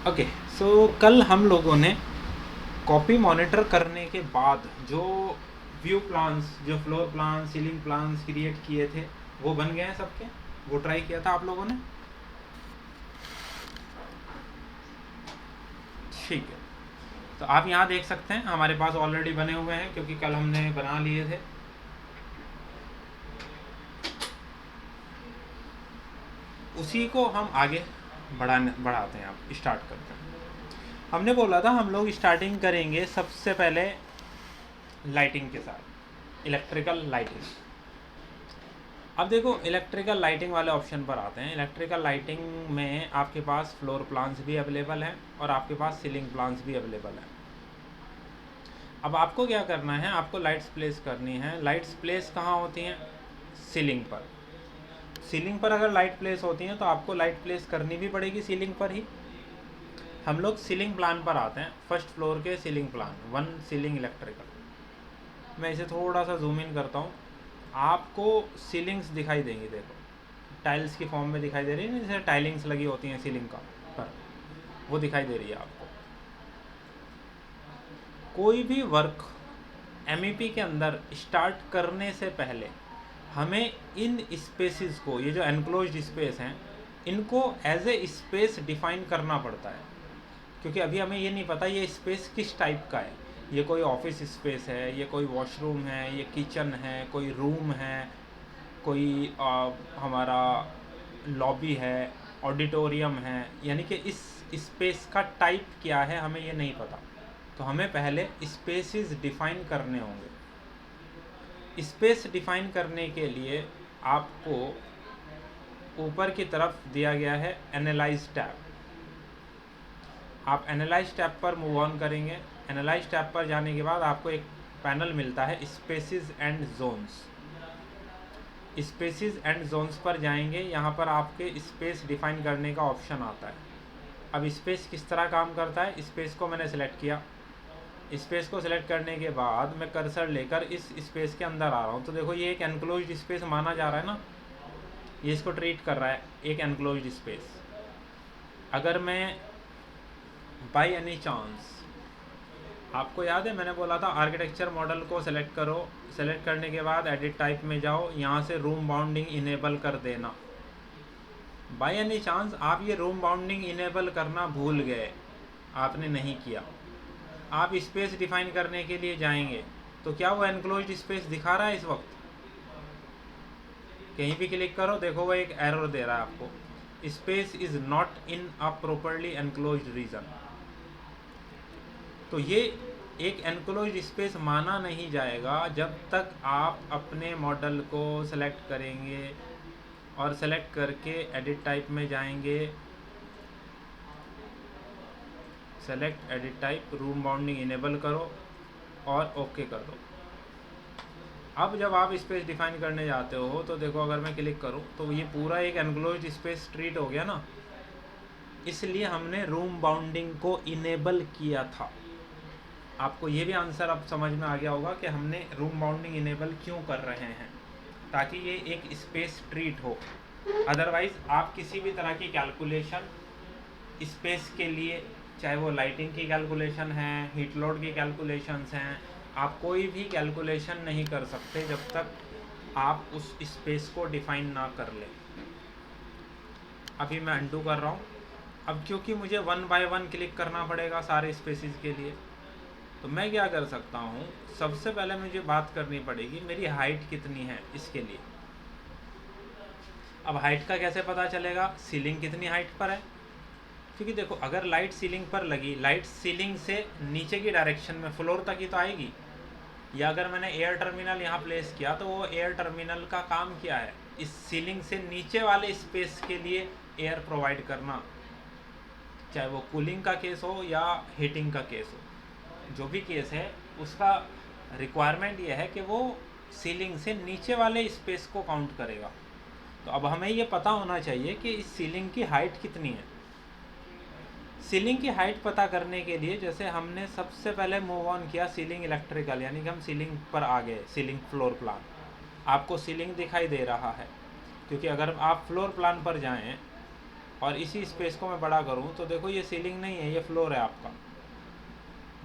Okay, सो कल हम लोगों ने कॉपी मॉनिटर करने के बाद जो व्यू प्लान्स, जो floor plan, ceiling plans create किए थे वो बन गए हैं सबके। वो ट्राई किया था आप लोगों ने, ठीक है। तो आप यहाँ देख सकते हैं हमारे पास ऑलरेडी बने हुए हैं क्योंकि कल हमने बना लिए थे। उसी को हम आगे बढ़ाते हैं, आप स्टार्ट करते हैं। हमने बोला था हम लोग स्टार्टिंग करेंगे सबसे पहले लाइटिंग के साथ, इलेक्ट्रिकल लाइटिंग। अब देखो, इलेक्ट्रिकल लाइटिंग वाले ऑप्शन पर आते हैं। इलेक्ट्रिकल लाइटिंग में आपके पास फ्लोर प्लान्स भी अवेलेबल हैं और आपके पास सीलिंग प्लान्स भी अवेलेबल हैं। अब आपको क्या करना है, आपको लाइट्स प्लेस करनी है। लाइट्स प्लेस कहाँ होती हैं? सीलिंग पर। सीलिंग पर अगर लाइट प्लेस होती हैं तो आपको लाइट प्लेस करनी भी पड़ेगी सीलिंग पर ही। हम लोग सीलिंग प्लान पर आते हैं, फर्स्ट फ्लोर के ceiling plan, one ceiling electrical. मैं इसे थोड़ा सा जूम इन करता हूँ, आपको सीलिंग्स दिखाई देंगी। देखो, टाइल्स की फॉर्म में दिखाई दे रही है ना, जैसे टाइलिंग्स लगी होती हैं सीलिंग का पर, वो दिखाई दे रही है आपको। कोई भी वर्क एमईपी के अंदर स्टार्ट करने से पहले हमें इन स्पेसिस को, ये जो एनक्लोज्ड स्पेस हैं, इनको एज ए स्पेस डिफाइन करना पड़ता है। क्योंकि अभी हमें ये नहीं पता ये स्पेस किस टाइप का है। ये कोई ऑफिस स्पेस है, ये कोई वॉशरूम है, ये किचन है, कोई रूम है, कोई हमारा लॉबी है, ऑडिटोरियम है, यानी कि इस स्पेस का टाइप क्या है हमें ये नहीं पता। तो हमें पहले स्पेसेस डिफाइन करने होंगे। स्पेस डिफाइन करने के लिए आपको ऊपर की तरफ दिया गया है एनालाइज टैब। आप एनालाइज टैब पर मूव ऑन करेंगे। एनालाइज टैब पर जाने के बाद आपको एक पैनल मिलता है spaces and zones. Spaces and zones पर जाएंगे, यहाँ पर आपके स्पेस डिफाइन करने का ऑप्शन आता है। अब स्पेस किस तरह काम करता है, स्पेस को मैंने सेलेक्ट किया। स्पेस को सेलेक्ट करने के बाद मैं कर्सर लेकर इस स्पेस के अंदर आ रहा हूँ। तो देखो, ये एक एनक्लोज्ड स्पेस माना जा रहा है ना, ये इसको ट्रीट कर रहा है एक एनक्लोज्ड स्पेस। अगर मैं बाय एनी चांस, आपको याद है मैंने बोला था आर्किटेक्चर मॉडल को सेलेक्ट करो, सेलेक्ट करने के बाद एडिट टाइप में जाओ, यहाँ से रूम बाउंडिंग इनेबल कर देना। बाय एनी चांस आप ये रूम बाउंडिंग इनेबल करना भूल गए, आपने नहीं किया, आप स्पेस डिफाइन करने के लिए जाएंगे तो क्या वो एनक्लोज्ड स्पेस दिखा रहा है इस वक्त? कहीं भी क्लिक करो, देखो वो एक एरर दे रहा है आपको, space is not in a properly enclosed region. तो ये एक एनक्लोज्ड स्पेस माना नहीं जाएगा जब तक आप अपने मॉडल को सेलेक्ट करेंगे और सेलेक्ट करके एडिट टाइप में जाएंगे, select edit type, room bounding enable करो और ओके कर दो। अब जब आप स्पेस डिफाइन करने जाते हो तो देखो, अगर मैं क्लिक करूं तो ये पूरा एक एनक्लोज्ड स्पेस ट्रीट हो गया ना, इसलिए हमने रूम बाउंडिंग को इनेबल किया था। आपको ये भी आंसर अब समझ में आ गया होगा कि हमने रूम बाउंडिंग इनेबल क्यों कर रहे हैं, ताकि ये एक स्पेस ट्रीट हो। अदरवाइज़ आप किसी भी तरह की कैलकुलेशन स्पेस के लिए, चाहे वो लाइटिंग की कैलकुलेशन है, हीट लोड की कैलकुलेशंस हैं, आप कोई भी कैलकुलेशन नहीं कर सकते जब तक आप उस स्पेस को डिफाइन ना कर लें। अभी मैं अनडू कर रहा हूँ। अब क्योंकि मुझे वन बाय वन क्लिक करना पड़ेगा सारे स्पेसिस के लिए, तो मैं क्या कर सकता हूँ, सबसे पहले मुझे बात करनी पड़ेगी मेरी हाइट कितनी है इसके लिए। अब हाइट का कैसे पता चलेगा, सीलिंग कितनी हाइट पर है? क्योंकि देखो, अगर लाइट सीलिंग पर लगी, लाइट सीलिंग से नीचे की डायरेक्शन में फ्लोर तक ही तो आएगी। या अगर मैंने एयर टर्मिनल यहाँ प्लेस किया तो वो एयर टर्मिनल का काम क्या है, इस सीलिंग से नीचे वाले स्पेस के लिए एयर प्रोवाइड करना, चाहे वो कूलिंग का केस हो या हीटिंग का केस हो। जो भी केस है उसका रिक्वायरमेंट ये है कि वो सीलिंग से नीचे वाले स्पेस को काउंट करेगा। तो अब हमें ये पता होना चाहिए कि इस सीलिंग की हाइट कितनी है। सीलिंग की हाइट पता करने के लिए जैसे हमने सबसे पहले मूव ऑन किया सीलिंग इलेक्ट्रिकल, यानी कि हम सीलिंग पर आ गए, सीलिंग फ्लोर प्लान। आपको सीलिंग दिखाई दे रहा है क्योंकि अगर आप फ्लोर प्लान पर जाएं और इसी स्पेस को मैं बड़ा करूँ तो देखो ये सीलिंग नहीं है, ये फ्लोर है आपका।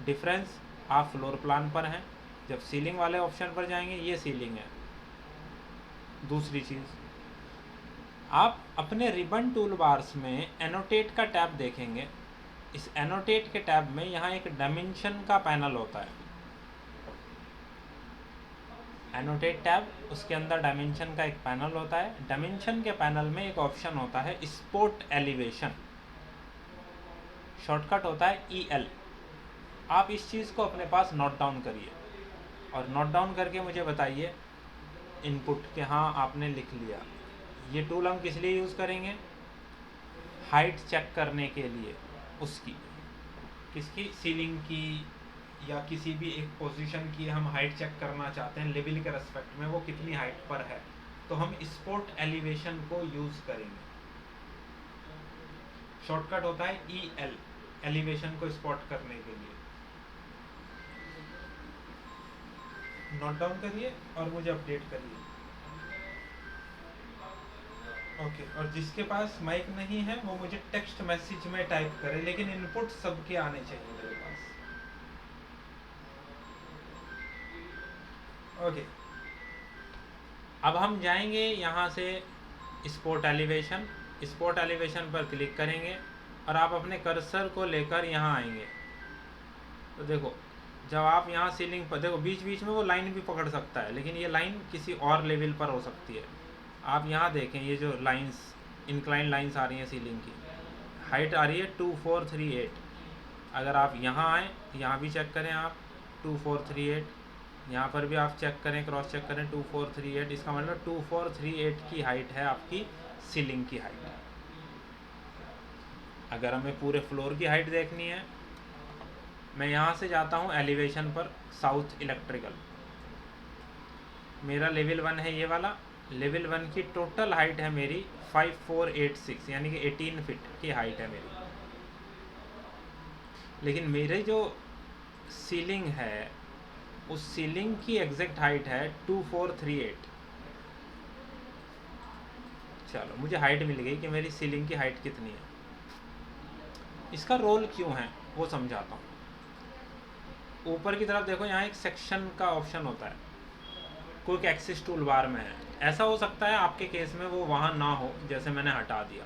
डिफरेंस, आप फ्लोर प्लान पर हैं, जब सीलिंग वाले ऑप्शन पर जाएंगे ये सीलिंग है। दूसरी चीज़, आप अपने रिबन टूल बार्स में एनोटेट का टैब देखेंगे। इस एनोटेट के टैब में यहाँ एक डायमेंशन का पैनल होता है। एनोटेट टैब, उसके अंदर डायमेंशन का एक पैनल होता है। डायमेंशन के पैनल में एक ऑप्शन होता है स्पोर्ट एलिवेशन, शॉर्टकट होता है EL। आप इस चीज़ को अपने पास नोट डाउन करिए और नोट डाउन करके मुझे बताइए इनपुट के हाँ आपने लिख लिया। ये टूल हम किस लिए यूज़ करेंगे? हाइट चेक करने के लिए, उसकी किसकी, सीलिंग की या किसी भी एक पोजीशन की हम हाइट चेक करना चाहते हैं लेवल के रेस्पेक्ट में, वो कितनी हाइट पर है, तो हम स्पोर्ट एलिवेशन को यूज़ करेंगे। शॉर्टकट होता है EL, एलिवेशन को स्पॉट करने के लिए। नोट डाउन करिए और मुझे अपडेट करिए। ओके, और जिसके पास माइक नहीं है वो मुझे टेक्स्ट मैसेज में टाइप करे, लेकिन इनपुट सबके आने चाहिए मेरे पास। ओके, अब हम जाएंगे यहाँ से स्पोर्ट एलिवेशन। स्पोर्ट एलिवेशन पर क्लिक करेंगे और आप अपने कर्सर को लेकर यहाँ आएंगे। तो देखो, जब आप यहाँ सीलिंग पर देखो, बीच बीच में वो लाइन भी पकड़ सकता है, लेकिन ये लाइन किसी और लेवल पर हो सकती है। आप यहाँ देखें, ये जो लाइंस, इंक्लाइन लाइंस आ रही हैं सीलिंग की, हाइट आ रही है 2438। अगर आप यहाँ आएँ, यहाँ भी चेक करें आप 2438, यहाँ पर भी आप चेक करें, क्रॉस चेक करें 2438। इसका मतलब 2438 की हाइट है आपकी सीलिंग की हाइट। अगर हमें पूरे फ्लोर की हाइट देखनी है, मैं यहाँ से जाता हूँ एलिवेशन पर, साउथ इलेक्ट्रिकल, मेरा लेवल 1 है ये वाला। लेवल 1 की टोटल हाइट है मेरी 5486, यानी कि 18 फीट की हाइट है मेरी। लेकिन मेरे जो सीलिंग है, उस सीलिंग की एग्जैक्ट हाइट है 2438। चलो, मुझे हाइट मिल गई कि मेरी सीलिंग की हाइट कितनी है। इसका रोल क्यों है वो समझाता हूँ। ऊपर की तरफ देखो, यहाँ एक सेक्शन का ऑप्शन होता है, क्विक एक्सेस टूल बार में है। ऐसा हो सकता है आपके केस में वो वहाँ ना हो, जैसे मैंने हटा दिया।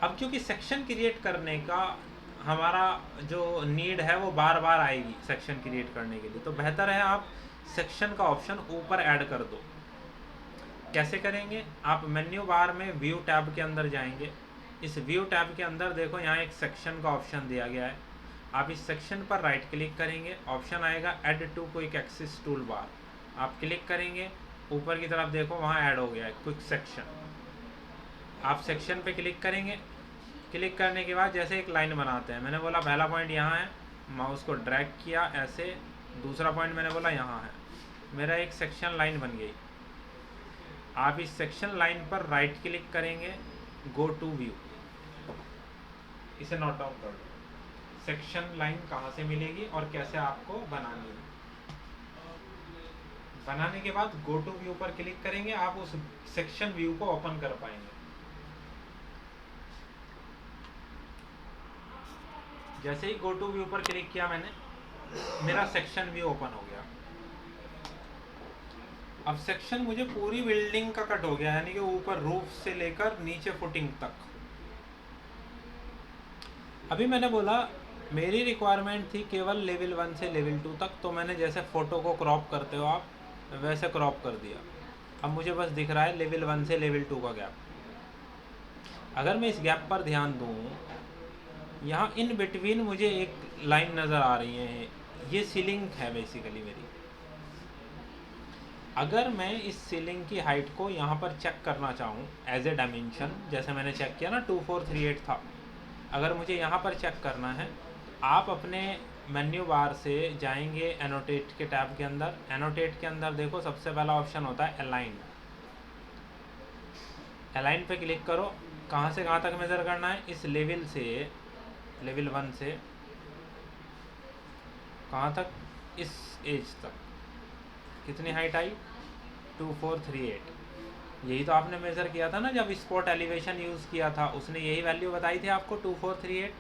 अब क्योंकि सेक्शन क्रिएट करने का हमारा जो नीड है वो बार बार आएगी सेक्शन क्रिएट करने के लिए, तो बेहतर है आप सेक्शन का ऑप्शन ऊपर ऐड कर दो। कैसे करेंगे? आप मेन्यू बार में व्यू टैब के अंदर जाएंगे। इस व्यू टैब के अंदर देखो, यहाँ एक सेक्शन का ऑप्शन दिया गया है। आप इस सेक्शन पर राइट क्लिक करेंगे, ऑप्शन आएगा add to quick access tool bar. आप क्लिक करेंगे, ऊपर की तरफ देखो वहाँ ऐड हो गया है क्विक सेक्शन। आप सेक्शन पे क्लिक करेंगे। क्लिक करने के बाद जैसे एक लाइन बनाते हैं, मैंने बोला पहला पॉइंट यहाँ है, माउस को ड्रैग किया ऐसे, दूसरा पॉइंट मैंने बोला यहाँ है, मेरा एक सेक्शन लाइन बन गई। आप इस सेक्शन लाइन पर राइट क्लिक करेंगे, गो टू व्यू, इसे नोट डाउन कर दो। सेक्शन लाइन कहाँ से मिलेगी और कैसे आपको बनानी है। बनाने के बाद गो टू व्यू पर क्लिक करेंगे, आप उस सेक्शन व्यू को ओपन कर पाएंगे। जैसे ही गो टू व्यू पर क्लिक किया मैंने, मेरा सेक्शन व्यू ओपन हो गया। अब सेक्शन मुझे पूरी बिल्डिंग का कट हो गया, यानी कि ऊपर रूफ से लेकर नीचे फुटिंग तक। अभी मैंने बोला मेरी रिक्वायरमेंट थी केवल लेवल 1 से लेवल 2 तक, तो मैंने जैसे फ़ोटो को क्रॉप करते हो आप, वैसे क्रॉप कर दिया। अब मुझे बस दिख रहा है लेवल 1 से लेवल 2 का गैप। अगर मैं इस गैप पर ध्यान दूँ, यहाँ इन बिटवीन मुझे एक लाइन नज़र आ रही है, ये सीलिंग है बेसिकली मेरी। अगर मैं इस सीलिंग की हाइट को यहाँ पर चेक करना चाहूँ एज ए डायमेंशन, जैसे मैंने चेक किया ना 2438 था, अगर मुझे यहाँ पर चेक करना है, आप अपने मेन्यू बार से जाएंगे एनोटेट के टैब के अंदर। एनोटेट के अंदर देखो सबसे पहला ऑप्शन होता है अलाइन। अलाइन पे क्लिक करो, कहाँ से कहाँ तक मेज़र करना है, इस लेवल से, लेवल 1 से कहाँ तक, इस एज तक कितनी हाइट आई 2438। यही तो आपने मेज़र किया था ना जब स्पॉट एलिवेशन यूज़ किया था, उसने यही वैल्यू बताई थी आपको 2438।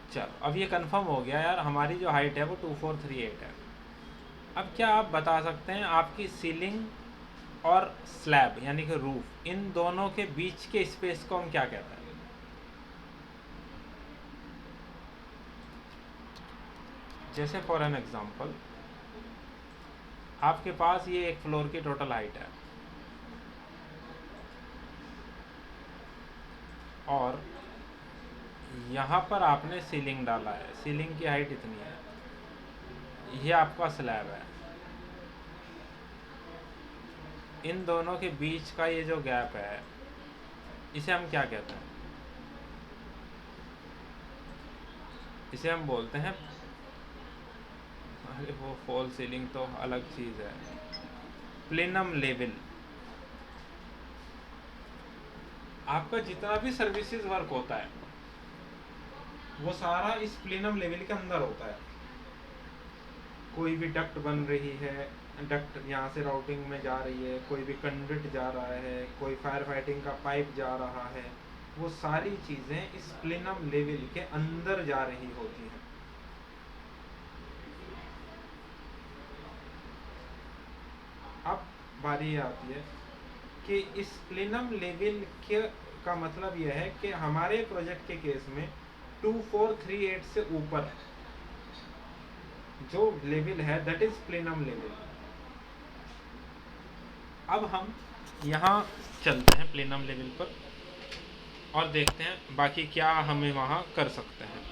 चलो अब ये कंफर्म हो गया यार, हमारी जो हाइट है वो 2438 है। अब क्या आप बता सकते हैं आपकी सीलिंग और स्लैब यानी कि रूफ, इन दोनों के बीच के स्पेस को हम क्या कहते हैं? जैसे फॉर एन एग्जांपल, आपके पास ये एक फ्लोर की टोटल हाइट है और यहाँ पर आपने सीलिंग डाला है, सीलिंग की हाइट इतनी है, ये आपका स्लैब है। इन दोनों के बीच का ये जो गैप है इसे हम क्या कहते हैं? इसे हम बोलते हैं, अरे वो फॉल सीलिंग तो अलग चीज़ है, प्लेनम लेवल। आपका जितना भी सर्विसेज वर्क होता है वो सारा इस प्लेनम लेवल के अंदर होता है। कोई भी डक्ट बन रही है, डक्ट यहाँ से राउटिंग में जा रही है, कोई भी कंडक्ट जा रहा है, कोई फायर फाइटिंग का पाइप जा रहा है, वो सारी चीज़ें इस प्लेनम लेवल के अंदर जा रही होती हैं। अब बारी आती है कि इस प्लेनम लेवल के का मतलब यह है कि हमारे प्रोजेक्ट के केस में 2438 से ऊपर जो लेवल है दैट इज प्लेनम लेवल। अब हम यहाँ चलते हैं प्लेनम लेवल पर और देखते हैं बाकी क्या हमें वहाँ कर सकते हैं।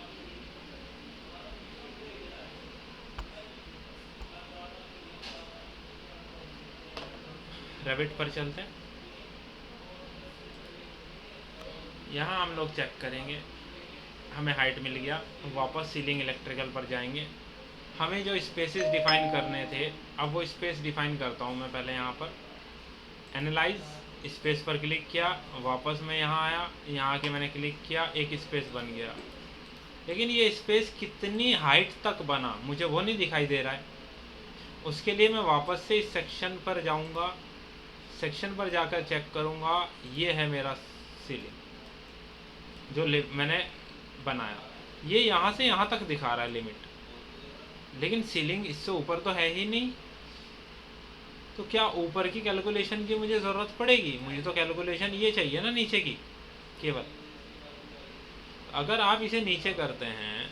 रेविट पर चलते हैं। यहाँ हम लोग चेक करेंगे, हमें हाइट मिल गया, वापस सीलिंग इलेक्ट्रिकल पर जाएंगे। हमें जो स्पेसेस डिफाइन करने थे, अब वो स्पेस डिफाइन करता हूँ मैं पहले। यहाँ पर एनालाइज स्पेस पर क्लिक किया, वापस मैं यहाँ आया, यहाँ आके मैंने क्लिक किया, एक स्पेस बन गया। लेकिन ये स्पेस कितनी हाइट तक बना मुझे वो नहीं दिखाई दे रहा है। उसके लिए मैं वापस से इस सेक्शन पर जाऊँगा, सेक्शन पर जाकर चेक करूँगा। ये है मेरा सीलिंग जो मैंने बनाया, ये यहाँ से यहाँ तक दिखा रहा है लिमिट, लेकिन सीलिंग इससे ऊपर तो है ही नहीं। तो क्या ऊपर की कैलकुलेशन की मुझे ज़रूरत पड़ेगी? मुझे तो कैलकुलेशन ये चाहिए ना नीचे की केवल। अगर आप इसे नीचे करते हैं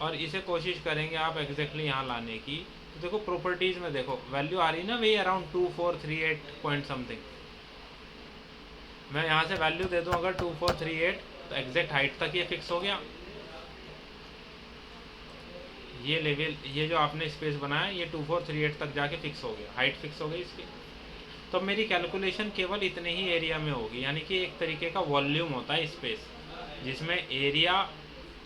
और इसे कोशिश करेंगे आप एग्जैक्टली यहाँ लाने की, तो देखो प्रॉपर्टीज़ में देखो वैल्यू आ रही ना वही अराउंड 2438 पॉइंट समथिंग। मैं यहाँ से वैल्यू दे दूँ अगर 2438, तो एग्जैक्ट हाइट तक ये फिक्स हो गया। ये लेवल, ये जो आपने स्पेस बनाया, ये 2438 तक जाके फिक्स हो गया, हाइट फिक्स हो गई इसकी। तो मेरी कैलकुलेशन केवल इतने ही एरिया में होगी, यानी कि एक तरीके का वॉल्यूम होता है स्पेस, जिसमें एरिया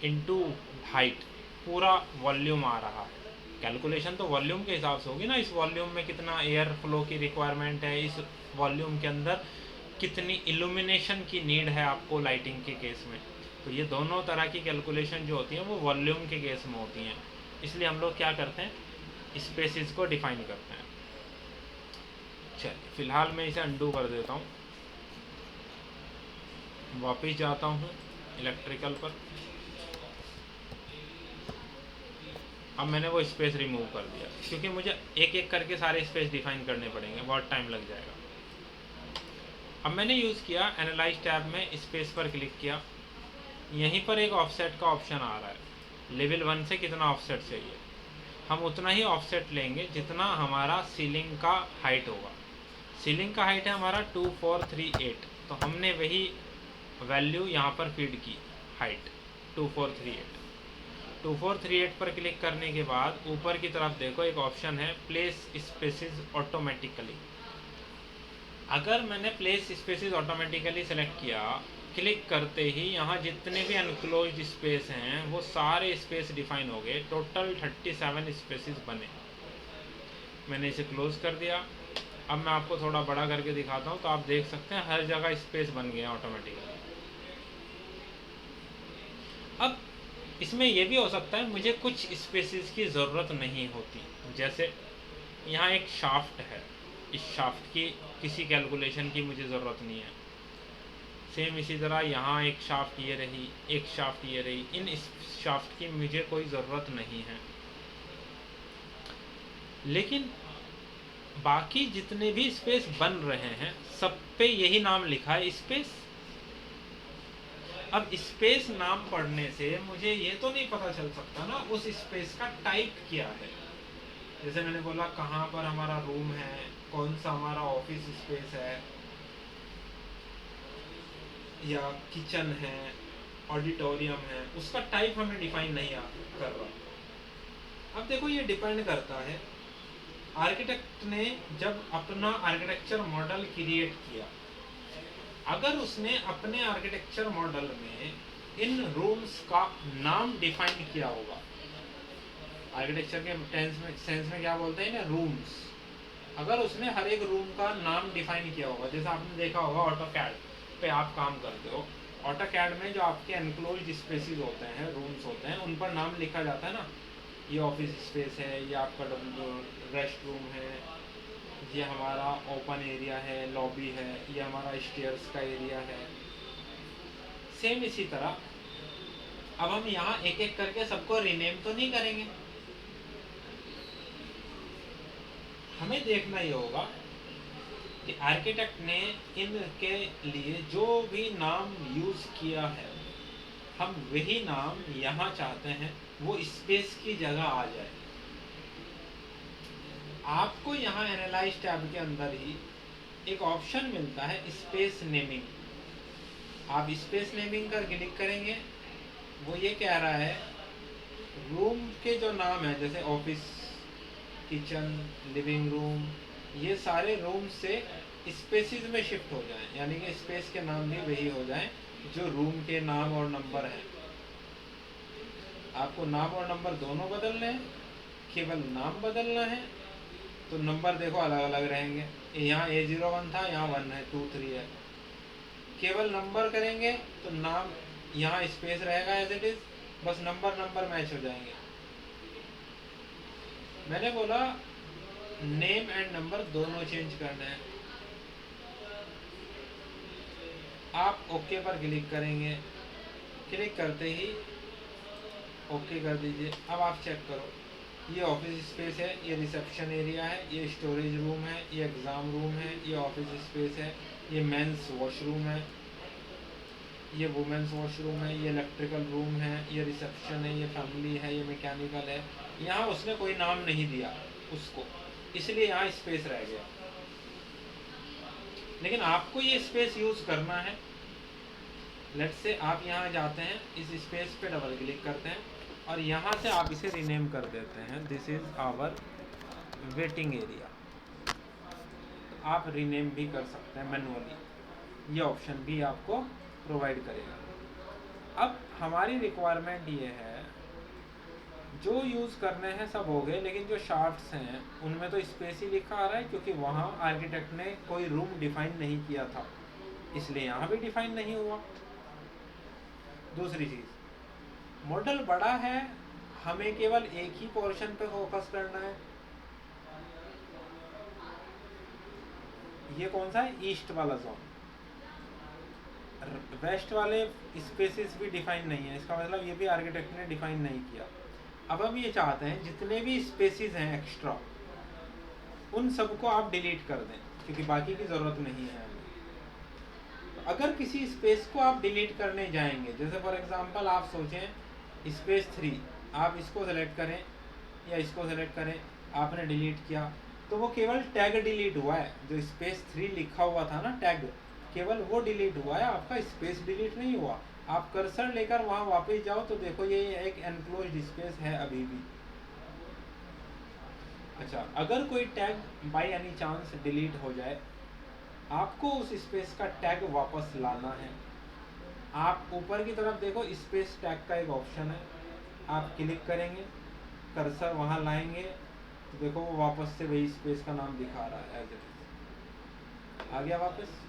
इनटू हाइट पूरा वॉल्यूम आ रहा है। कैलकुलेशन तो वॉल्यूम के हिसाब से होगी ना, इस वॉल्यूम में कितना एयर फ्लो की रिक्वायरमेंट है, इस वॉल्यूम के अंदर कितनी इल्यूमिनेशन की नीड है आपको लाइटिंग के केस में। तो ये दोनों तरह की कैलकुलेशन जो होती हैं वो वॉल्यूम के केस में होती हैं। इसलिए हम लोग क्या करते हैं, स्पेसिस को डिफाइन करते हैं। चलिए फिलहाल मैं इसे अंडू कर देता हूँ, वापस जाता हूँ इलेक्ट्रिकल पर। अब मैंने वो स्पेस रिमूव कर दिया, क्योंकि मुझे एक एक करके सारे स्पेस डिफाइन करने पड़ेंगे, बहुत टाइम लग जाएगा। अब मैंने यूज़ किया एनालाइज टैब में, स्पेस पर क्लिक किया, यहीं पर एक ऑफसेट का ऑप्शन आ रहा है। लेवल 1 से कितना ऑफसेट चाहिए, हम उतना ही ऑफसेट लेंगे जितना हमारा सीलिंग का हाइट होगा। सीलिंग का हाइट है हमारा 2438, तो हमने वही वैल्यू यहाँ पर फीड की, हाइट 2438। 2438 पर क्लिक करने के बाद ऊपर की तरफ देखो एक ऑप्शन है प्लेस स्पेसिस ऑटोमेटिकली। अगर मैंने प्लेस स्पेसिस ऑटोमेटिकली सेलेक्ट किया, क्लिक करते ही यहाँ जितने भी अनक्लोज्ड स्पेस हैं वो सारे स्पेस डिफाइन हो गए, टोटल 37 स्पेसिस बने। मैंने इसे क्लोज कर दिया। अब मैं आपको थोड़ा बड़ा करके दिखाता हूँ, तो आप देख सकते हैं हर जगह स्पेस बन गया ऑटोमेटिकली। अब इसमें यह भी हो सकता है मुझे कुछ स्पेसिस की ज़रूरत नहीं होती, जैसे यहाँ एक शाफ्ट है, इस शाफ्ट की किसी कैलकुलेशन की मुझे ज़रूरत नहीं है। सेम इसी तरह यहाँ एक शाफ्ट ये रही, एक शाफ्ट ये रही, इन इस शाफ्ट की मुझे कोई ज़रूरत नहीं है। लेकिन बाकी जितने भी स्पेस बन रहे हैं सब पे यही नाम लिखा है, स्पेस। अब स्पेस नाम पढ़ने से मुझे ये तो नहीं पता चल सकता ना उस स्पेस का टाइप क्या है। जैसे मैंने बोला कहाँ पर हमारा रूम है, कौन सा हमारा ऑफिस स्पेस है, या किचन है, ऑडिटोरियम है, उसका टाइप हमें डिफाइन नहीं कर रहा। अब देखो ये डिपेंड करता है, आर्किटेक्ट ने जब अपना आर्किटेक्चर मॉडल क्रिएट किया, अगर उसने अपने आर्किटेक्चर मॉडल में इन रूम्स का नाम डिफाइन किया होगा, आर्किटेक्चर के सेंस में क्या बोलते हैं ना, रूम्स। अगर उसने हर एक रूम का नाम डिफाइन किया होगा, जैसे आपने देखा होगा ऑटोकैड पे आप काम करते हो, ऑटोकैड में जो आपके एनक्लोज्ड स्पेसेस होते हैं, रूम्स होते हैं, उन पर नाम लिखा जाता है ना, ये ऑफिस स्पेस है, ये आपका रेस्ट रूम है, ये हमारा ओपन एरिया है, लॉबी है, ये हमारा स्टेयर्स का एरिया है। सेम इसी तरह अब हम यहाँ एक एक करके सबको रीनेम तो नहीं करेंगे, हमें देखना ये होगा कि आर्किटेक्ट ने इनके लिए जो भी नाम यूज किया है, हम वही नाम यहाँ चाहते हैं वो स्पेस की जगह आ जाए। आपको यहाँ एनालाइज टैब के अंदर ही एक ऑप्शन मिलता है स्पेस नेमिंग। आप स्पेस नेमिंग कर क्लिक करेंगे, वो ये कह रहा है रूम के जो नाम है, जैसे ऑफिस, किचन, लिविंग रूम, ये सारे रूम से स्पेसिस में शिफ्ट हो जाएं, यानी कि स्पेस के नाम भी वही हो जाएं जो रूम के नाम और नंबर हैं। आपको नाम और नंबर दोनों बदलने हैं, केवल नाम बदलना है तो नंबर देखो अलग अलग रहेंगे, यहाँ A01 था, यहाँ 1 है, 2 3 है। केवल नंबर करेंगे तो नाम यहाँ स्पेस रहेगा एज इट इज, बस नंबर मैच हो जाएंगे। मैंने बोला नेम एंड नंबर दोनों चेंज करना है। आप ओके पर क्लिक करेंगे, क्लिक करते ही ओके कर दीजिए। अब आप चेक करो, ये ऑफिस स्पेस है, ये रिसेप्शन एरिया है, ये स्टोरेज रूम है, ये एग्ज़ाम रूम है, ये ऑफिस स्पेस है, ये मेंस वॉशरूम है, ये वुमेंस वॉशरूम है, ये इलेक्ट्रिकल रूम है, ये रिसेप्शन है, ये फैमिली है, ये मैकेनिकल है। यहाँ उसने कोई नाम नहीं दिया उसको, इसलिए यहाँ स्पेस रह गया। लेकिन आपको ये स्पेस यूज़ करना है। लेट्स से आप यहाँ जाते हैं, इस स्पेस पे डबल क्लिक करते हैं और यहाँ से आप इसे रीनेम कर देते हैं, this is our waiting area. आप रीनेम भी कर सकते हैं मैनुअली, ये ऑप्शन भी आपको प्रोवाइड करेगा। अब हमारी रिक्वायरमेंट ये है, जो यूज़ करने हैं सब हो गए, लेकिन जो शाफ्ट्स हैं उनमें तो स्पेस ही लिखा आ रहा है, क्योंकि वहाँ आर्किटेक्ट ने कोई रूम डिफाइन नहीं किया था, इसलिए यहाँ भी डिफाइन नहीं हुआ। दूसरी चीज़, मॉडल बड़ा है, हमें केवल एक ही पोर्शन पे फोकस करना है। ये कौन सा है, ईस्ट वाला जोन। वेस्ट वाले स्पेसेस भी डिफाइन नहीं है, इसका मतलब ये भी आर्किटेक्ट ने डिफाइन नहीं किया। अब हम ये चाहते हैं जितने भी स्पेसेस हैं एक्स्ट्रा, उन सबको आप डिलीट कर दें, क्योंकि बाकी की ज़रूरत नहीं है। अगर किसी स्पेस को आप डिलीट करने जाएंगे, जैसे फॉर एग्जांपल आप सोचें स्पेस 3, आप इसको सेलेक्ट करें या इसको सेलेक्ट करें, आपने डिलीट किया तो वो केवल टैग डिलीट हुआ है, जो स्पेस 3 लिखा हुआ था ना टैग, केवल वो डिलीट हुआ है, आपका स्पेस डिलीट नहीं हुआ। आप कर्सर लेकर वहाँ वापस जाओ तो देखो ये एक एनक्लोज्ड स्पेस है अभी भी। अच्छा, अगर कोई tag by any chance delete हो जाए, आपको उस स्पेस का टैग वापस लाना है। आप ऊपर की तरफ देखो, स्पेस टैग का एक ऑप्शन है, आप क्लिक करेंगे, कर्सर वहाँ लाएंगे तो देखो वो वापस से वही स्पेस का नाम दिखा रहा है एज इट इज, आ गया वापस।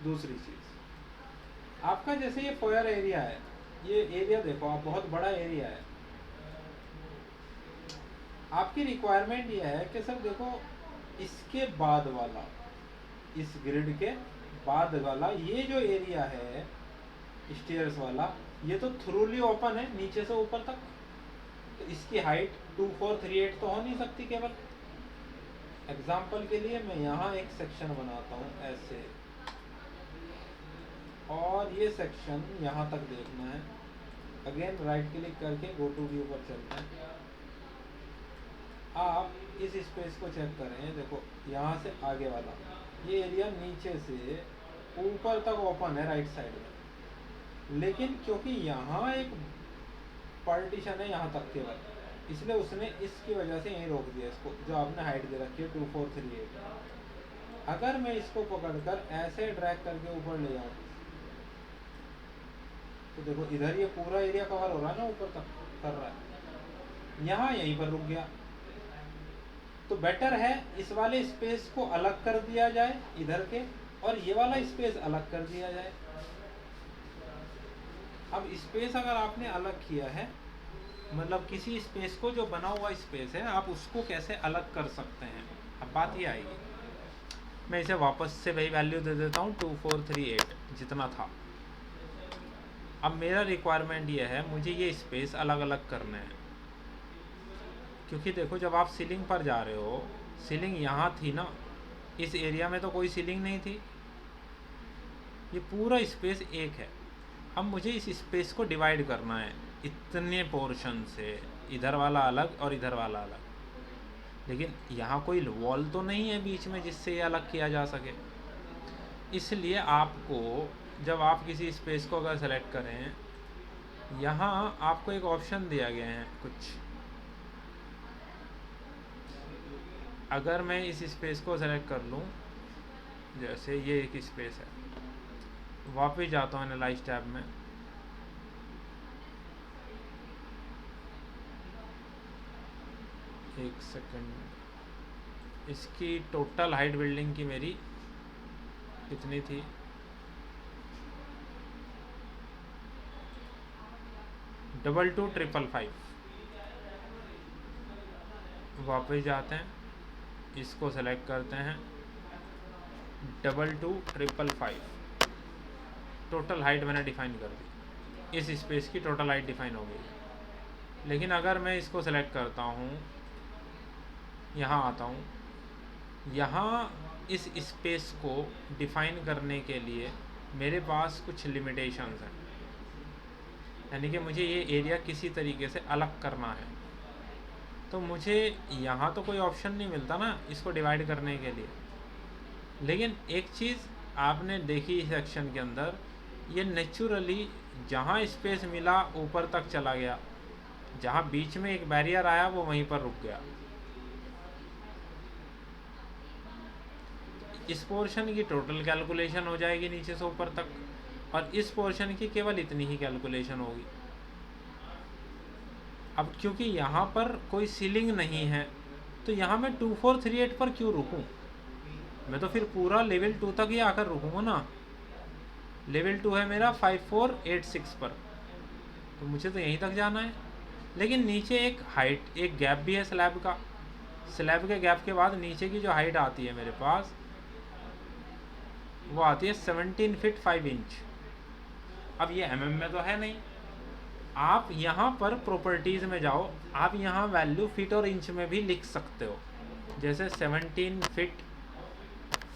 दूसरी चीज़, आपका जैसे ये फोयर एरिया है, ये एरिया देखो आप, बहुत बड़ा एरिया है। आपकी रिक्वायरमेंट ये है कि सर देखो इसके बाद वाला, इस ग्रिड के बाद वाला ये जो एरिया है स्टेयर्स वाला, ये तो थ्रूली ओपन है नीचे से ऊपर तक, तो इसकी हाइट 2438 तो हो नहीं सकती केवल। एग्जाम्पल के लिए मैं यहाँ एक सेक्शन बनाता हूँ ऐसे, और ये सेक्शन यहाँ तक देखना है। अगेन राइट क्लिक करके गो टू व्यू पर चलते हैं। आप इस स्पेस को चेक करें, देखो यहाँ से आगे वाला ये एरिया नीचे से ऊपर तक ओपन है राइट साइड में, लेकिन क्योंकि यहाँ एक पार्टीशन है यहाँ तक केवल, इसलिए उसने इसकी वजह से यहीं रोक दिया इसको, जो आपने हाइट दे रखी है 2438। अगर मैं इसको पकड़कर ऐसे ड्रैग करके ऊपर ले जाऊँ तो देखो इधर ये पूरा एरिया कवर हो रहा है ना, ऊपर तक कर रहा है, यहाँ यहीं पर रुक गया। तो बेटर है इस वाले स्पेस को अलग कर दिया जाए इधर के, और ये वाला स्पेस अलग कर दिया जाए। अब स्पेस अगर आपने अलग किया है, मतलब किसी स्पेस को जो बना हुआ स्पेस है आप उसको कैसे अलग कर सकते हैं, अब बात ये आएगी। मैं इसे वापस से वही वैल्यू दे देता हूँ 2438 जितना था। अब मेरा रिक्वायरमेंट ये है, मुझे ये स्पेस अलग अलग करने हैं, क्योंकि देखो जब आप सीलिंग पर जा रहे हो, सीलिंग यहाँ थी ना, इस एरिया में तो कोई सीलिंग नहीं थी, ये पूरा स्पेस एक है। अब मुझे इस स्पेस को डिवाइड करना है इतने पोर्शन से, इधर वाला अलग और इधर वाला अलग, लेकिन यहाँ कोई वॉल तो नहीं है बीच में जिससे ये अलग किया जा सके। इसलिए आपको जब आप किसी स्पेस को अगर सेलेक्ट करें, यहाँ आपको एक ऑप्शन दिया गया है कुछ, अगर मैं इस स्पेस को सेलेक्ट कर लूँ, जैसे ये एक स्पेस है, वापस जाता हूँ एनालाइज टैब में, एक सेकंड, इसकी टोटल हाइट बिल्डिंग की मेरी कितनी थी, 222555। वापस जाते हैं, इसको सेलेक्ट करते हैं, 222555। टोटल हाइट मैंने डिफाइन कर दी, इस स्पेस की टोटल हाइट डिफाइन हो गई। लेकिन अगर मैं इसको सेलेक्ट करता हूँ, यहाँ आता हूँ, यहाँ इस स्पेस को डिफाइन करने के लिए मेरे पास कुछ लिमिटेशंस हैं, यानी कि मुझे ये एरिया किसी तरीके से अलग करना है। तो मुझे यहाँ तो कोई ऑप्शन नहीं मिलता ना इसको डिवाइड करने के लिए। लेकिन एक चीज़ आपने देखी इस सेक्शन के अंदर, ये नेचुरली जहाँ स्पेस मिला ऊपर तक चला गया, जहाँ बीच में एक बैरियर आया वो वहीं पर रुक गया। इस पोर्शन की टोटल कैलकुलेशन हो जाएगी नीचे से ऊपर तक, और इस पोर्शन की केवल इतनी ही कैलकुलेशन होगी। अब क्योंकि यहाँ पर कोई सीलिंग नहीं है, तो यहाँ मैं 2438 पर क्यों रुकूँ, मैं तो फिर पूरा लेवल 2 तक ही आकर रुकूँगा ना। लेवल 2 है मेरा 5486 पर, तो मुझे तो यहीं तक जाना है। लेकिन नीचे एक हाइट, एक गैप भी है स्लैब का, स्लैब के गैप के बाद नीचे की जो हाइट आती है मेरे पास, वो आती है 17 फीट 5 इंच। अब ये mm में तो है नहीं, आप यहाँ पर प्रॉपर्टीज़ में जाओ, आप यहाँ वैल्यू फीट और इंच में भी लिख सकते हो, जैसे 17 फीट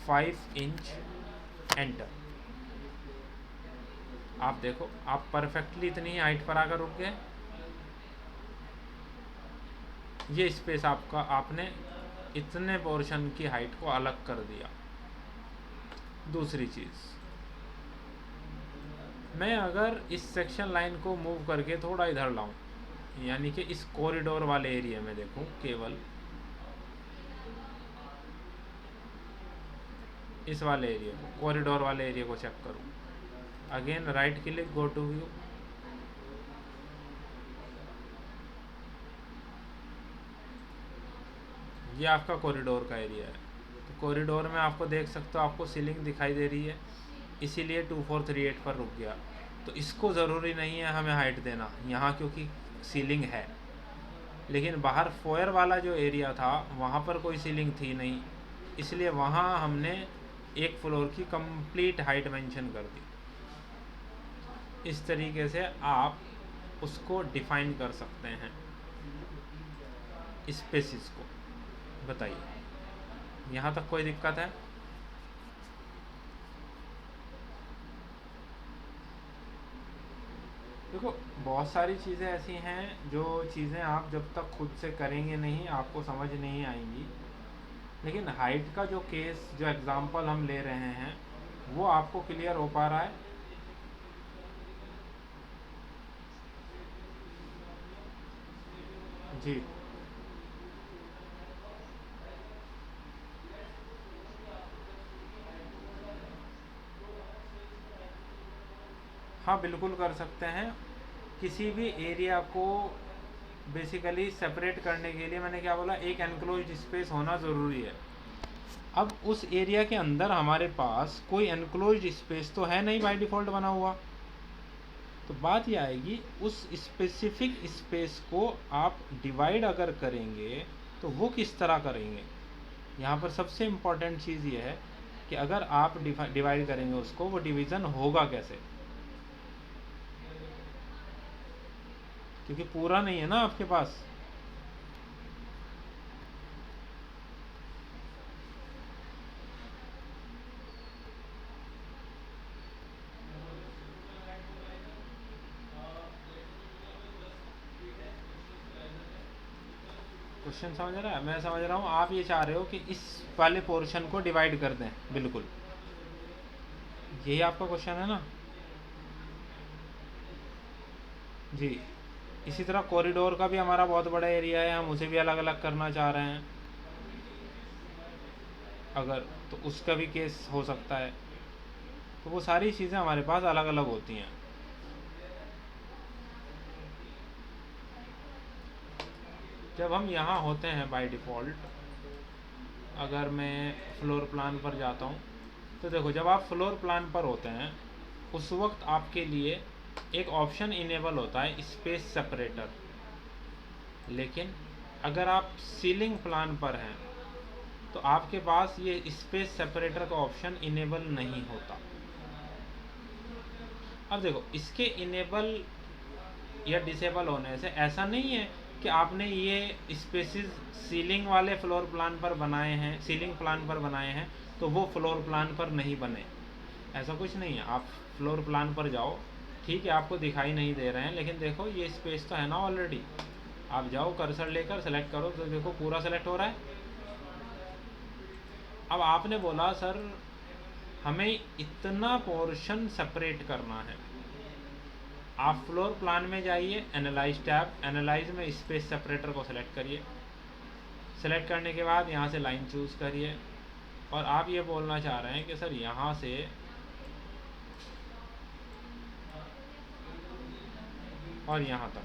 5 इंच, एंटर। आप देखो आप परफेक्टली इतनी हाइट पर आकर रुक गए। ये स्पेस आपका, आपने इतने पोर्शन की हाइट को अलग कर दिया। दूसरी चीज़, मैं अगर इस सेक्शन लाइन को मूव करके थोड़ा इधर लाऊं, यानी कि इस कॉरिडोर वाले एरिया में देखूं, केवल इस वाले एरिया को, कॉरिडोर वाले एरिया को चेक करूं, again right click, go to view, ये आपका कॉरिडोर का एरिया है। तो कॉरिडोर में आपको देख सकते हो, आपको सीलिंग दिखाई दे रही है, इसीलिए 2438 पर रुक गया। तो इसको ज़रूरी नहीं है हमें हाइट देना यहाँ, क्योंकि सीलिंग है। लेकिन बाहर फोयर वाला जो एरिया था वहाँ पर कोई सीलिंग थी नहीं, इसलिए वहाँ हमने एक फ्लोर की कंप्लीट हाइट मेंशन कर दी। इस तरीके से आप उसको डिफाइन कर सकते हैं स्पेसिस को। बताइए यहाँ तक कोई दिक्कत है? देखो बहुत सारी चीज़ें ऐसी हैं जो चीज़ें आप जब तक खुद से करेंगे नहीं आपको समझ नहीं आएंगी, लेकिन हाइट का जो केस, जो एग्ज़ाम्पल हम ले रहे हैं वो आपको क्लियर हो पा रहा है? जी हाँ, बिल्कुल कर सकते हैं। किसी भी एरिया को बेसिकली सेपरेट करने के लिए मैंने क्या बोला, एक एनक्लोज्ड स्पेस होना ज़रूरी है। अब उस एरिया के अंदर हमारे पास कोई एनक्लोज्ड स्पेस तो है नहीं बाय डिफ़ॉल्ट बना हुआ, तो बात यह आएगी उस स्पेसिफिक स्पेस को आप डिवाइड अगर करेंगे तो वो किस तरह करेंगे। यहाँ पर सबसे इम्पॉर्टेंट चीज़ ये है कि अगर आप डिवाइड करेंगे उसको, वो डिवीज़न होगा कैसे, क्योंकि पूरा नहीं है ना आपके पास। क्वेश्चन समझ रहा है? मैं समझ रहा हूँ आप ये चाह रहे हो कि इस वाले पोर्शन को डिवाइड कर दें, बिल्कुल यही आपका क्वेश्चन है ना? जी। इसी तरह कॉरिडोर का भी हमारा बहुत बड़ा एरिया है, हम उसे भी अलग अलग करना चाह रहे हैं अगर, तो उसका भी केस हो सकता है। तो वो सारी चीज़ें हमारे पास अलग अलग होती हैं। जब हम यहाँ होते हैं बाय डिफ़ॉल्ट, अगर मैं फ्लोर प्लान पर जाता हूँ तो देखो जब आप फ्लोर प्लान पर होते हैं उस वक्त आपके लिए एक ऑप्शन इनेबल होता है स्पेस सेपरेटर, लेकिन अगर आप सीलिंग प्लान पर हैं तो आपके पास ये स्पेस सेपरेटर का ऑप्शन इनेबल नहीं होता। अब देखो इसके इनेबल या डिसेबल होने से ऐसा नहीं है कि आपने ये स्पेसिस सीलिंग वाले फ्लोर प्लान पर बनाए हैं, सीलिंग प्लान पर बनाए हैं तो वो फ्लोर प्लान पर नहीं बने, ऐसा कुछ नहीं है। आप फ्लोर प्लान पर जाओ, ठीक है आपको दिखाई नहीं दे रहे हैं, लेकिन देखो ये स्पेस तो है ना ऑलरेडी। आप जाओ कर्सर लेकर सेलेक्ट करो तो देखो पूरा सेलेक्ट हो रहा है। अब आपने बोला सर हमें इतना पोर्शन सेपरेट करना है, आप फ्लोर प्लान में जाइए, एनालाइज टैब, एनालाइज में स्पेस सेपरेटर को सेलेक्ट करिए। सेलेक्ट करने के बाद यहाँ से लाइन चूज़ करिए और आप ये बोलना चाह रहे हैं कि सर यहाँ से और यहाँ तक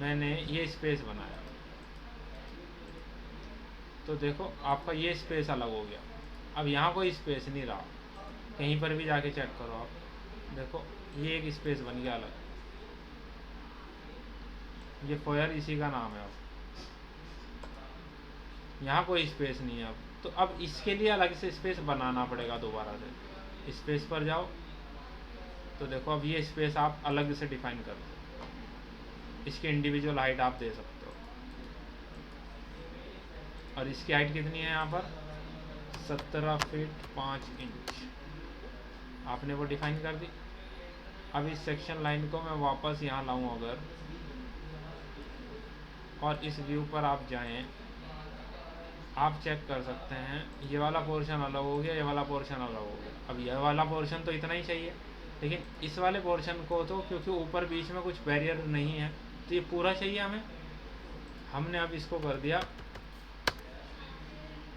मैंने ये स्पेस बनाया, तो देखो आपका ये स्पेस अलग हो गया। अब यहाँ कोई स्पेस नहीं रहा, कहीं पर भी जाके चेक करो आप, देखो ये एक स्पेस बन गया अलग, ये फोयर इसी का नाम है। अब यहाँ कोई स्पेस नहीं है अब, तो अब इसके लिए अलग से स्पेस बनाना पड़ेगा दोबारा से। स्पेस पर जाओ तो देखो अब ये स्पेस आप अलग से डिफाइन कर दो, इसकी इंडिविजुअल हाइट आप दे सकते हो। और इसकी हाइट कितनी है यहाँ पर 17 फीट 5 इंच, आपने वो डिफाइन कर दी। अब इस सेक्शन लाइन को मैं वापस यहाँ लाऊं अगर, और इस व्यू पर आप जाएं, आप चेक कर सकते हैं ये वाला पोर्शन अलग हो गया, ये वाला पोर्शन अलग हो गया। अब ये वाला पोर्शन तो इतना ही चाहिए, लेकिन इस वाले पोर्शन को तो क्योंकि ऊपर बीच में कुछ बैरियर नहीं है तो ये पूरा चाहिए हमें, हमने अब इसको कर दिया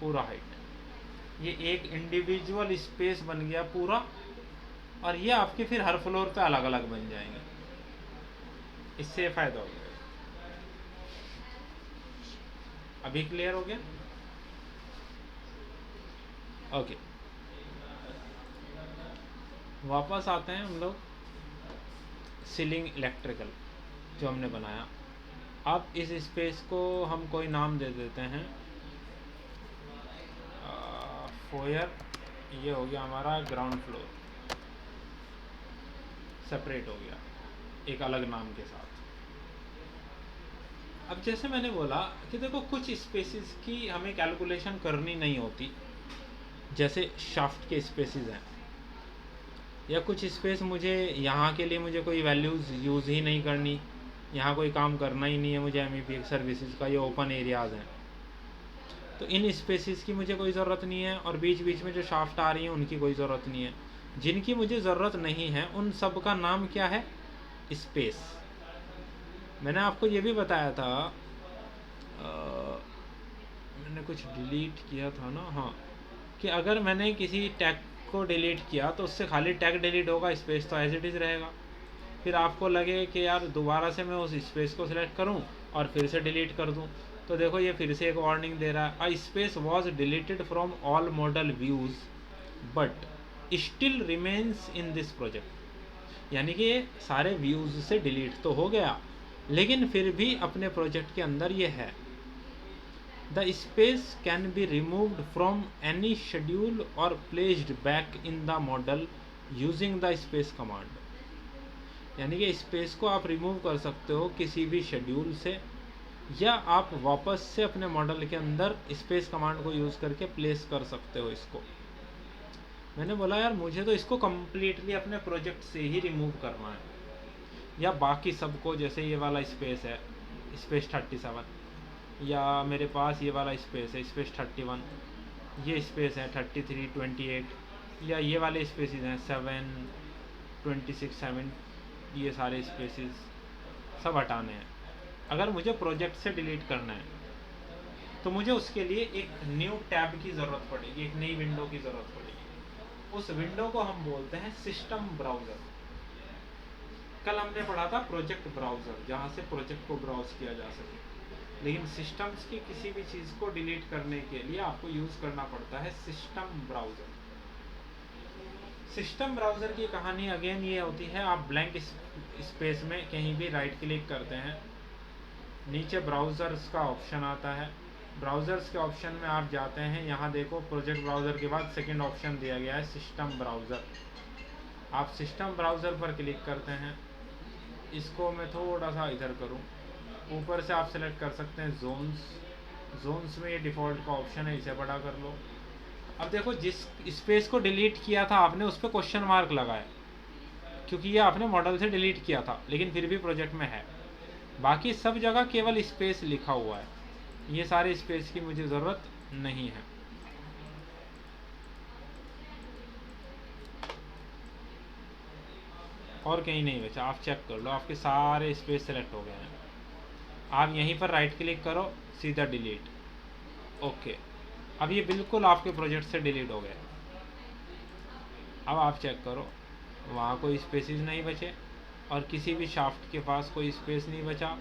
पूरा हाइट। ये एक इंडिविजुअल स्पेस बन गया पूरा, और ये आपके फिर हर फ्लोर पे अलग अलग बन जाएंगे। इससे फ़ायदा हो गया। अभी क्लियर हो गया? ओके, वापस आते हैं हम लोग सीलिंग इलेक्ट्रिकल जो हमने बनाया। अब इस स्पेस को हम कोई नाम दे देते हैं फोयर। ये हो गया हमारा ग्राउंड फ्लोर, सेपरेट हो गया एक अलग नाम के साथ। अब जैसे मैंने बोला कि देखो कुछ स्पेसिस की हमें कैलकुलेशन करनी नहीं होती, जैसे शाफ्ट के स्पेसिस हैं, या कुछ स्पेस मुझे यहाँ के लिए मुझे कोई वैल्यूज़ यूज़ ही नहीं करनी, यहाँ कोई काम करना ही नहीं है मुझे MEP सर्विसेज का, ये ओपन एरियाज़ हैं, तो इन स्पेसिस की मुझे कोई ज़रूरत नहीं है। और बीच बीच में जो शाफ्ट आ रही हैं उनकी कोई ज़रूरत नहीं है। जिनकी मुझे ज़रूरत नहीं है उन सब का नाम क्या है? स्पेस। मैंने आपको ये भी बताया था, मैंने कुछ डिलीट किया था ना, हाँ, कि अगर मैंने किसी टैग को डिलीट किया तो उससे खाली टैग डिलीट होगा, स्पेस तो एज इट इज़ रहेगा। फिर आपको लगे कि यार दोबारा से मैं उस स्पेस को सिलेक्ट करूं और फिर से डिलीट कर दूं, तो देखो ये फिर से एक वार्निंग दे रहा है, a space was deleted from all model views but still remains in this project. यानी कि सारे व्यूज़ से डिलीट तो हो गया लेकिन फिर भी अपने प्रोजेक्ट के अंदर ये है। The space can be removed from any schedule और placed back in the model using the space command. यानी कि स्पेस को आप रिमूव कर सकते हो किसी भी शेड्यूल से, या आप वापस से अपने मॉडल के अंदर स्पेस कमांड को यूज़ करके प्लेस कर सकते हो इसको। मैंने बोला यार मुझे तो इसको कम्प्लीटली अपने प्रोजेक्ट से ही रिमूव करना है, या बाकी सबको, जैसे ये वाला स्पेस है स्पेस 37, या मेरे पास ये वाला स्पेस है स्पेस 31, ये स्पेस है 33, 28, या ये वाले स्पेसिस हैं 7, 26, 7, ये सारे स्पेसिस सब हटाने हैं। अगर मुझे प्रोजेक्ट से डिलीट करना है तो मुझे उसके लिए एक न्यू टैब की ज़रूरत पड़ेगी, एक नई विंडो की ज़रूरत पड़ेगी। उस विंडो को हम बोलते हैं सिस्टम ब्राउज़र। कल हमने पढ़ा था प्रोजेक्ट ब्राउज़र, जहाँ से प्रोजेक्ट को ब्राउज़ किया जा सके, लेकिन सिस्टम्स की किसी भी चीज़ को डिलीट करने के लिए आपको यूज़ करना पड़ता है सिस्टम ब्राउज़र। सिस्टम ब्राउज़र की कहानी अगेन ये होती है, आप ब्लैंक स्पेस में कहीं भी राइट क्लिक करते हैं, नीचे ब्राउज़र्स का ऑप्शन आता है, ब्राउज़र्स के ऑप्शन में आप जाते हैं, यहाँ देखो प्रोजेक्ट ब्राउज़र के बाद सेकंड ऑप्शन दिया गया है सिस्टम ब्राउज़र। आप सिस्टम ब्राउज़र पर क्लिक करते हैं, इसको मैं थोड़ा सा इधर करूँ, ऊपर से आप सेलेक्ट कर सकते हैं जोन्स में ये डिफ़ॉल्ट का ऑप्शन है, इसे बड़ा कर लो। अब देखो जिस स्पेस को डिलीट किया था आपने उस पर क्वेश्चन मार्क लगाया, क्योंकि ये आपने मॉडल से डिलीट किया था लेकिन फिर भी प्रोजेक्ट में है। बाकी सब जगह केवल स्पेस लिखा हुआ है, ये सारे स्पेस की मुझे ज़रूरत नहीं है। और कहीं नहीं बचा, आप चेक कर लो, आपके सारे स्पेस सेलेक्ट हो गए हैं। आप यहीं पर राइट क्लिक करो, सीधा डिलीट, ओके। अब ये बिल्कुल आपके प्रोजेक्ट से डिलीट हो गए। अब आप चेक करो, वहाँ कोई स्पेसिस नहीं बचे और किसी भी शाफ्ट के पास कोई स्पेस नहीं बचा।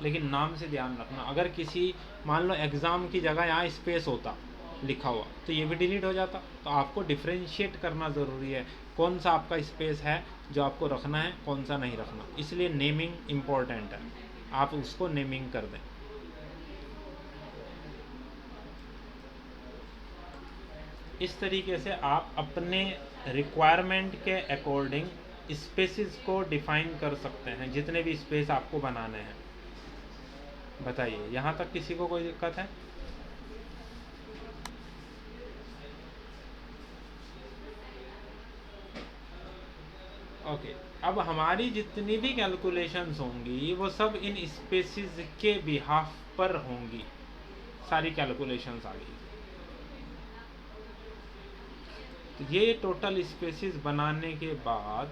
लेकिन नाम से ध्यान रखना, अगर किसी मान लो एग्ज़ाम की जगह यहाँ स्पेस होता लिखा हुआ तो ये भी डिलीट हो जाता। तो आपको डिफ्रेंशिएट करना ज़रूरी है, कौन सा आपका स्पेस है जो आपको रखना है, कौन सा नहीं रखना। इसलिए नेमिंग इम्पॉर्टेंट है, आप उसको नेमिंग कर दें। इस तरीके से आप अपने रिक्वायरमेंट के अकॉर्डिंग स्पेसिस को डिफ़ाइन कर सकते हैं, जितने भी स्पेस आपको बनाने हैं। बताइए, यहाँ तक किसी को कोई दिक्कत है? ओके। अब हमारी जितनी भी कैलकुलेशंस होंगी वो सब इन स्पेसिस के बिहाफ पर होंगी, सारी कैलकुलेशंस आ गई। तो ये टोटल स्पेसिस बनाने के बाद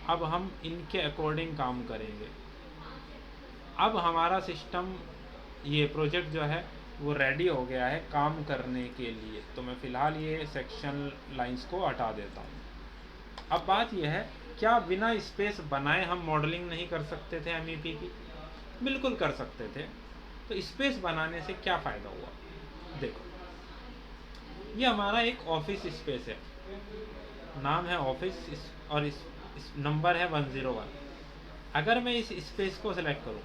अब हम इनके अकॉर्डिंग काम करेंगे। अब हमारा सिस्टम, ये प्रोजेक्ट जो है वो रेडी हो गया है काम करने के लिए। तो मैं फ़िलहाल ये सेक्शन लाइंस को हटा देता हूँ। अब बात यह है, क्या बिना स्पेस बनाए हम मॉडलिंग नहीं कर सकते थे MEP की? बिल्कुल कर सकते थे। तो स्पेस बनाने से क्या फ़ायदा हुआ? देखो, ये हमारा एक ऑफिस स्पेस है, नाम है ऑफिस और इस नंबर है 101। अगर मैं इस स्पेस को सेलेक्ट करूँ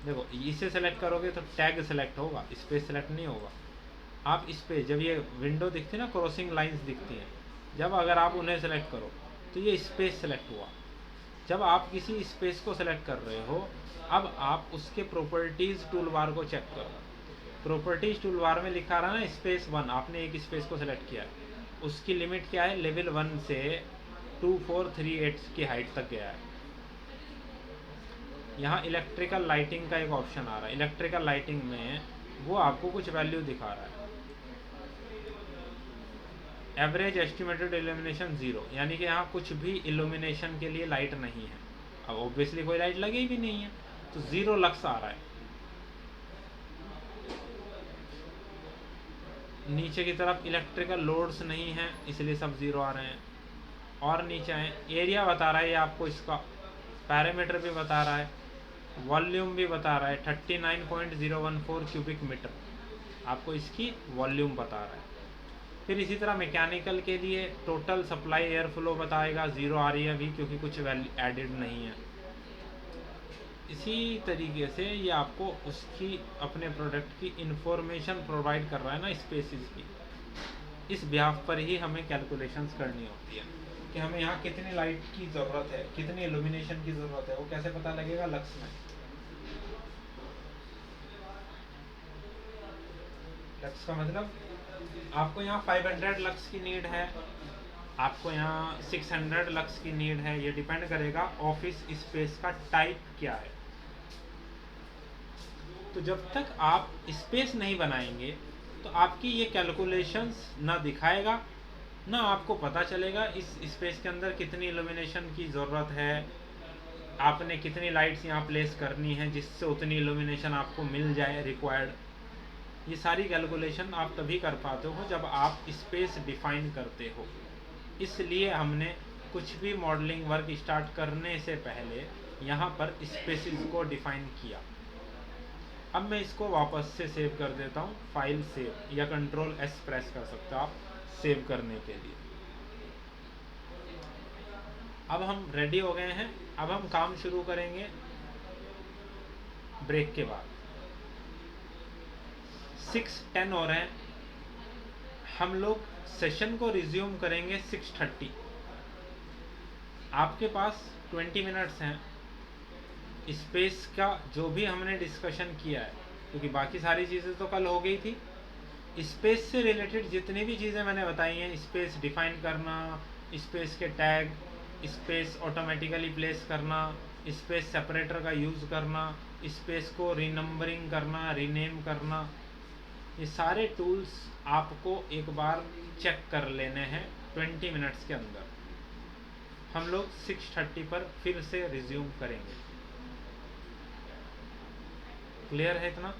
देखो इसे सेलेक्ट करोगे तो टैग सेलेक्ट होगा, स्पेस सेलेक्ट नहीं होगा। आप स्पेस, जब ये विंडो दिखती है ना, क्रॉसिंग लाइंस दिखती हैं, जब अगर आप उन्हें सेलेक्ट करो तो ये स्पेस सेलेक्ट हुआ। जब आप किसी स्पेस को सेलेक्ट कर रहे हो, अब आप उसके प्रॉपर्टीज़ टूल बार को चेक करो। प्रॉपर्टीज़ टूल बार में लिखा रहा ना स्पेस 1, आपने एक स्पेस को सेलेक्ट किया है, उसकी लिमिट क्या है, लेवल 1 से 2438 की हाइट तक गया है। यहाँ इलेक्ट्रिकल लाइटिंग का एक ऑप्शन आ रहा है, इलेक्ट्रिकल लाइटिंग में वो आपको कुछ वैल्यू दिखा रहा है। एवरेज एस्टिमेटेड इल्यूमिनेशन 0, यानी कि यहाँ कुछ भी इल्यूमिनेशन के लिए लाइट नहीं है। अब ऑब्वियसली कोई लाइट लगी भी नहीं है, तो 0 लक्स आ रहा है। नीचे की तरफ इलेक्ट्रिकल लोड्स नहीं है, इसलिए सब 0 आ रहे हैं। और नीचे आए, एरिया बता रहा है ये आपको, इसका पैरामीटर भी बता रहा है, वॉल्यूम भी बता रहा है 39.014 क्यूबिक मीटर, आपको इसकी वॉल्यूम बता रहा है। फिर इसी तरह मैकेनिकल के लिए टोटल सप्लाई एयर फ्लो बताएगा, 0 आ रही है अभी क्योंकि कुछ वैल्यू एडिड नहीं है। इसी तरीके से ये आपको उसकी अपने प्रोडक्ट की इंफॉर्मेशन प्रोवाइड कर रहा है ना, स्पेसिस की। इस ब्याह पर ही हमें कैलकुलेशंस करनी होती है कि हमें यहाँ कितनी लाइट की ज़रूरत है, कितनी इल्यूमिनेशन की ज़रूरत है, वो कैसे पता लगेगा, लक्स में। लक्स का मतलब आपको यहाँ 500 लक्स की नीड है, आपको यहाँ 600 लक्स की नीड है, ये डिपेंड करेगा ऑफिस स्पेस का टाइप क्या है। तो जब तक आप स्पेस नहीं बनाएंगे तो आपकी ये कैलकुलेशंस ना दिखाएगा, ना आपको पता चलेगा इस स्पेस के अंदर कितनी इल्यूमिनेशन की ज़रूरत है, आपने कितनी लाइट्स यहाँ प्लेस करनी है जिससे उतनी इल्यूमिनेशन आपको मिल जाए रिक्वायर्ड। ये सारी कैलकुलेशन आप तभी कर पाते हो जब आप स्पेस डिफाइन करते हो। इसलिए हमने कुछ भी मॉडलिंग वर्क स्टार्ट करने से पहले यहाँ पर स्पेसिस को डिफाइन किया। अब मैं इसको वापस से सेव कर देता हूँ, फाइल सेव, या कंट्रोल एस प्रेस कर सकते हो आप सेव करने के लिए। अब हम रेडी हो गए हैं, अब हम काम शुरू करेंगे ब्रेक के बाद। 6:10 हो रहे हैं, हम लोग सेशन को रिज्यूम करेंगे 6:30। आपके पास 20 मिनट्स हैं स्पेस का जो भी हमने डिस्कशन किया है, क्योंकि बाकी सारी चीज़ें तो कल हो गई थी। स्पेस से रिलेटेड जितनी भी चीज़ें मैंने बताई हैं, स्पेस डिफाइन करना, स्पेस के टैग, स्पेस ऑटोमेटिकली प्लेस करना, स्पेस सेपरेटर का यूज़ करना, स्पेस को रीनंबरिंग करना, रीनेम करना, ये सारे टूल्स आपको एक बार चेक कर लेने हैं 20 मिनट्स के अंदर। हम लोग 6:30 पर फिर से रिज्यूम करेंगे। क्लियर है इतना?